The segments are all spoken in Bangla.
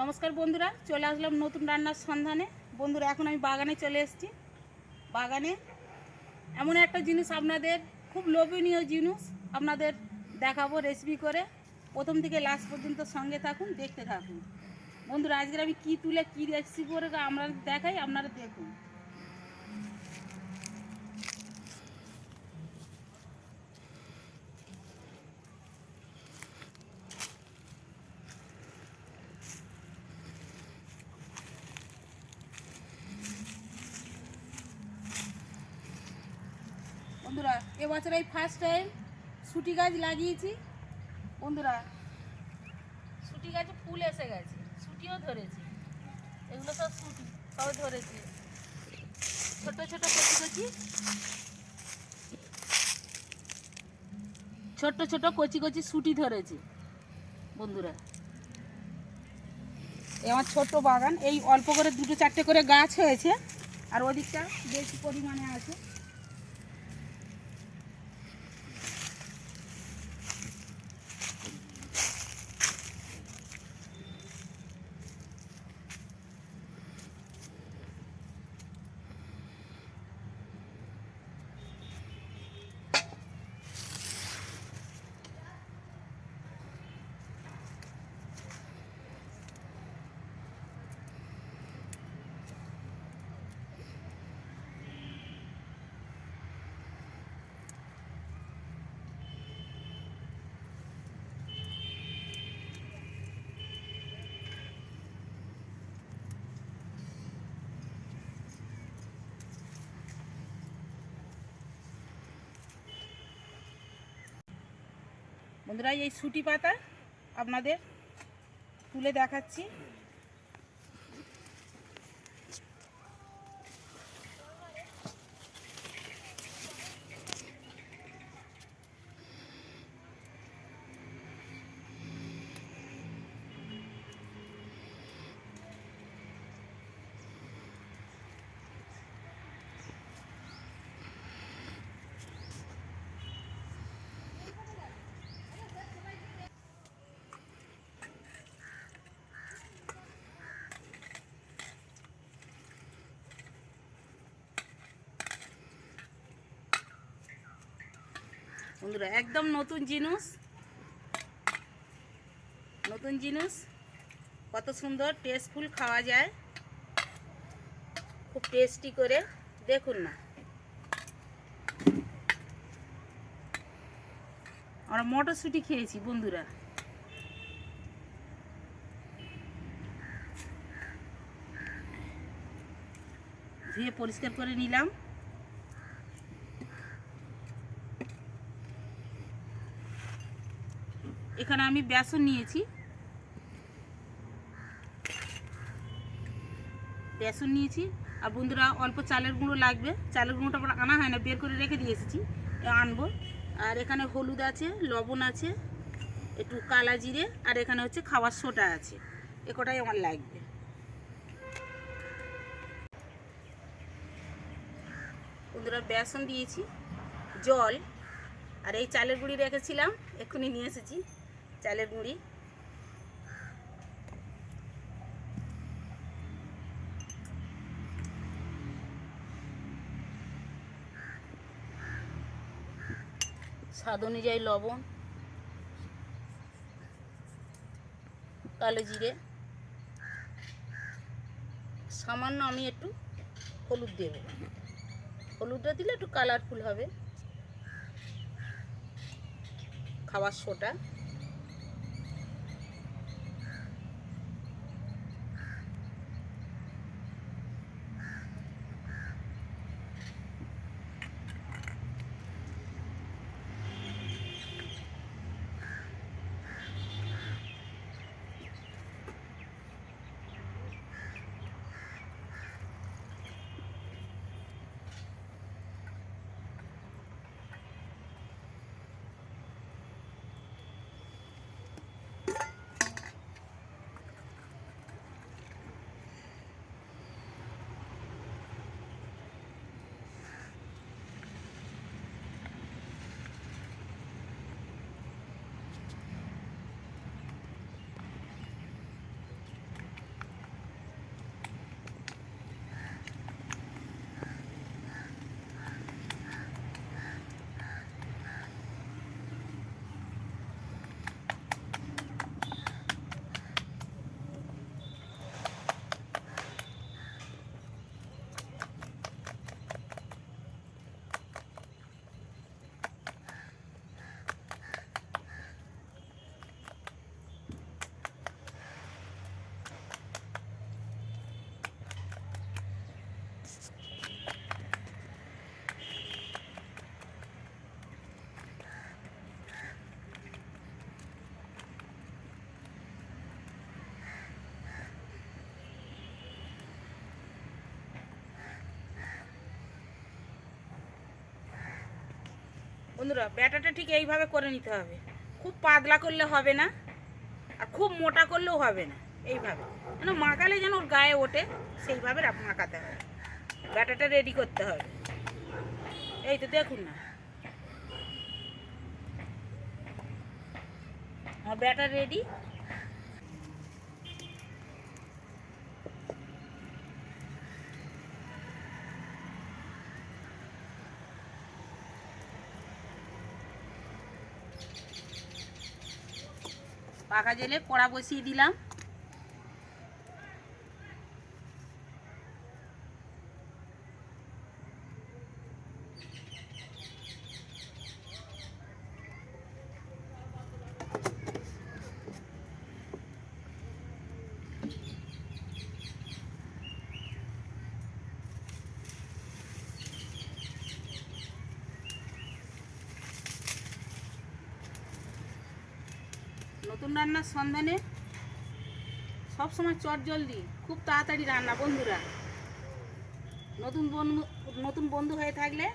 নমস্কার বন্ধুরা, চলে আসলাম নতুন রান্নার সন্ধানে। বন্ধুরা, এখন আমি বাগানে চলে এসেছি। বাগানে এমন একটা জিনিস, আপনাদের খুব লোভনীয় জিনিস আপনাদের দেখাবো রেসিপি করে। প্রথম থেকে লাস্ট পর্যন্ত সঙ্গে থাকুন, দেখতে থাকুন। বন্ধুরা, আজকে আমি কি তুলে কি রেসিপি করে আমরা দেখাই, আপনারা দেখুন। বন্ধুরা, এবছর এই ফার্স্ট টাইম শুটি গাছ লাগিয়েছি। বন্ধুরা, শুটি গাছে ফুল এসে গেছে, শুটিও ধরেছে। এগুলো সব শুটি, সব ধরেছে। ছোট ছোট কচি কচি, ছোট্ট ছোট কচি কচি শুটি ধরেছে। বন্ধুরা, আমার ছোট্ট বাগান, এই অল্প করে দুটো চারটে করে গাছ হয়েছে, আর ওদিকটা বেশি পরিমাণে আছে। বন্ধুরা, এই শুটি পাতা আপনাদের তুলে দেখাচ্ছি। বন্ধুরা, একদম নতুন জিনিস, নতুন জিনিস, কত সুন্দর টেস্টফুল খাওয়া যায়, খুব টেস্টি করে। দেখুন না, আমরা মটরশুঁটি খেয়েছি বন্ধুরা। ধুয়ে পরিষ্কার করে নিলাম। এখানে আমি বেসন নিয়েছি, আর বন্ধুরা অল্প চালের গুঁড়ো লাগবে। চালের গুঁড়োটা আমার আনা হয় না, বের করে রেখে দিয়ে এসেছি, আনবো। আর এখানে হলুদ আছে, লবণ আছে, একটু কালা জিরে, আর এখানে হচ্ছে খাবার সোডা আছে। এ কটাই আমার লাগবে। বন্ধুরা, বেসন দিয়েছি, জল, আর এই চালের গুঁড়ি রেখেছিলাম, এক্ষুনি নিয়ে এসেছি চালের গুঁড়ি। স্বাদ অনুযায়ী লবণ, কালো জিরে, সামান্য আমি একটু হলুদ দেব। হলুদটা দিলে একটু কালারফুল হবে। খাবার সোডা, বন্ধুরা ব্যাটাটা ঠিক এইভাবে করে নিতে হবে, খুব পাতলা করলে হবে না আর খুব মোটা করলেও হবে না, এইভাবে যেন মাখালে যেন ওর গায়ে ওঠে সেইভাবে মাখাতে হবে। ব্যাটাটা রেডি করতে হবে। এই তো দেখুন না আমার ব্যাটার রেডি। পাকা জেলে কড়া বসিয়ে দিলাম। নতুন রান্নার সন্ধানে সবসময় চটজলদি খুব তাড়াতাড়ি রান্না। বন্ধুরা নতুন বন্ধু হয়ে থাকলে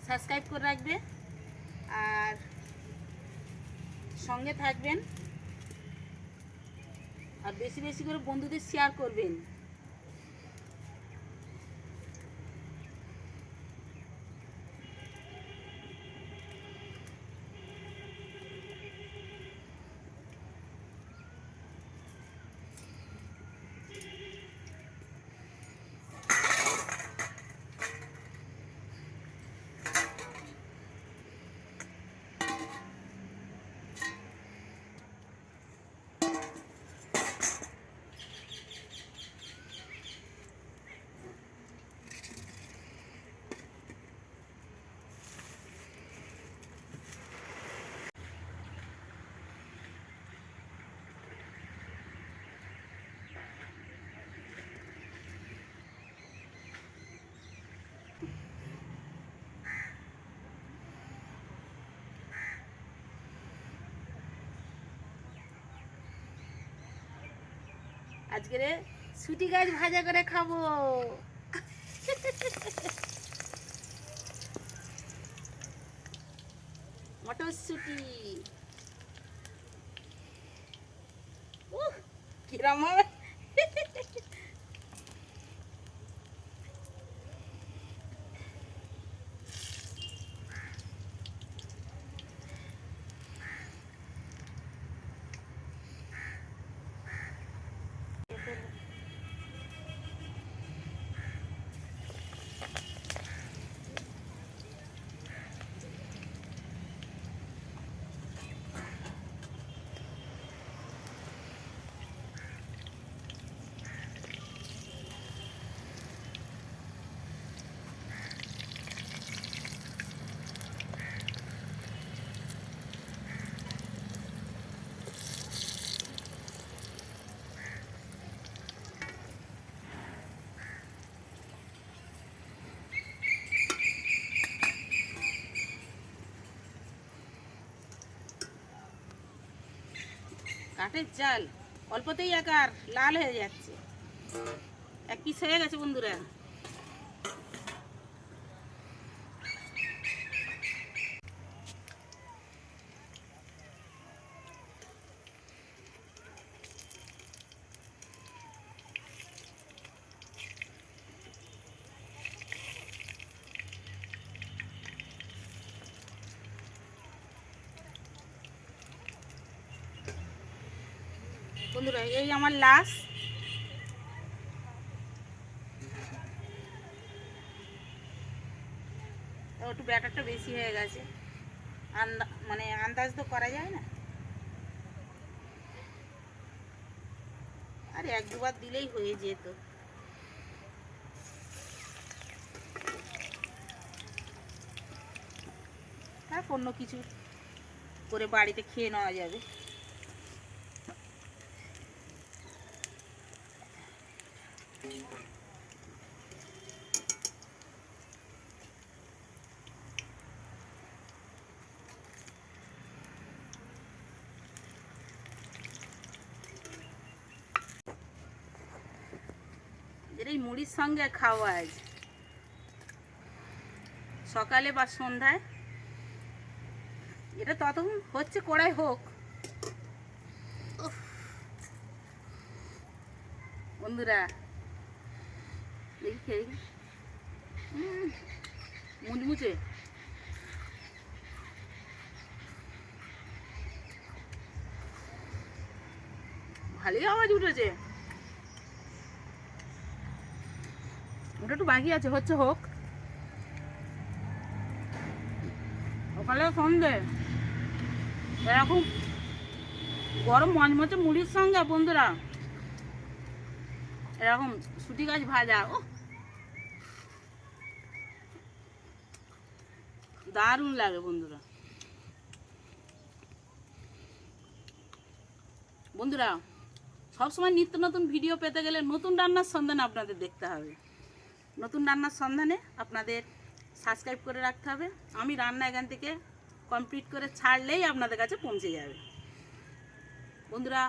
সাবস্ক্রাইব করে রাখবে আর সঙ্গে থাকবেন, আর বেশি বেশি করে বন্ধুদের শেয়ার করবেন। আজকে ছুটি গাছ ভাজা করে খাবো। মটরশুঁটি কিরম হবে। কাঠের চাল অল্পতেই আকার লাল হয়ে যাচ্ছে, এক পিস হয়ে গেছে বন্ধুরা। বন্ধুরা এই আমার লাশ, একটু ব্যাটারটা বেশি হয়ে গেছে, মানে আন্দাজ তো করা যায় না, আর এক দুবার দিলেই হয়ে যেত। আর অন্য কিছু করে বাড়িতে খেয়ে নেওয়া যাবে। এই মুড়ির সঙ্গে খাওয়া আজ সকালে বা সন্ধ্যায় এটা ততক্ষণ হচ্ছে, কড়াই হোক। উফ, বন্ধুরা দেখি খেয়ে মুচমুচে। ভালোই আওয়াজ উঠেছে। ওটা একটু বাকি আছে, হচ্ছে হোক। সকালে সন্ধে এরকম গরম মচমচে মুড়ির সঙ্গে বন্ধুরা এরকম সুটি গাছ ভাজা, ও দারুণ লাগে বন্ধুরা। বন্ধুরা সবসময় নিত্য নতুন ভিডিও পেতে গেলে নতুন রান্নার সন্ধানে আপনাদের দেখতে হবে। নতুন রান্নার সন্ধানে আপনাদের সাবস্ক্রাইব করে রাখতে হবে। আমি রান্না এখান থেকে কমপ্লিট করে ছাড়লেই আপনাদের কাছে পৌঁছে যাবে। বন্ধুরা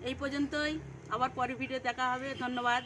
এই পর্যন্তই, আবার পরের ভিডিও দেখা হবে। ধন্যবাদ।